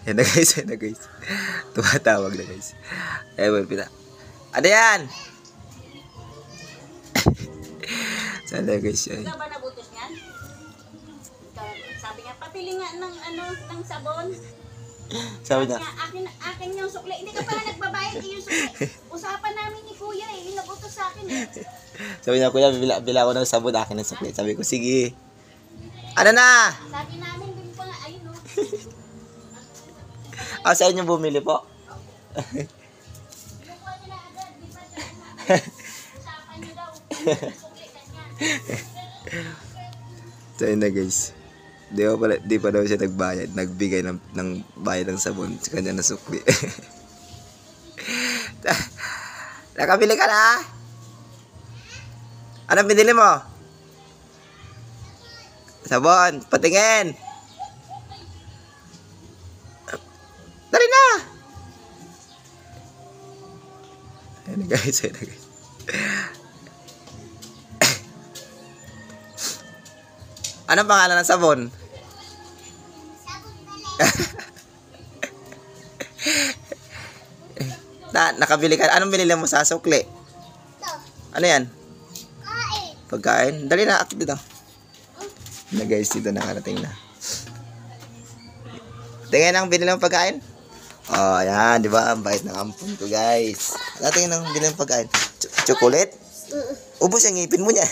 Yan na guys, yan na guys. Tumatawag na guys. Ayun, pita. Ano yan? Sana guys yan. Ikaw ba nabutos niyan? Sabi nga, papili nga ng ng sabon. Sabi niya, Akin yung sukli. Hindi ka pala nagbabayad yung sukli. Usapan namin ni kuya eh. Nabutos sa akin eh. sabi niya, kuya, bila ko ng sabon, akin ng sukli. Sabi ko, sige. Ano na? Sabi namin, din pa nga, ayun o. Sa inyo bumili po? Nakuha nyo na agad, di ba? Usapan nyo daw. Sukli ka niya. So yun na guys. Di pa daw siya nagbayad. Nagbigay ng bayad ng sabon sa kanya na sukli. Nakabili ka na? Anong binili mo? Sabon. Patingin. Dali na. Ayun na guys. Ayun na guys. Anong pangalan ng sabon? Nakabili ka. Anong binili mo sa sukli? Ano yan? Pagkain. Dali na, akit dito. Na guys, dito nakarating na. Tingnan ang binili mong pagkain. Oh, ayan, di ba? Ang bait ng ampun ko, guys. Tingnan ang binili mong pagkain. Chocolate? Ubus yung ngipin mo niya.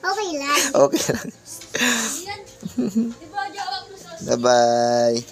Okay lang. Okay lang. Bye-bye.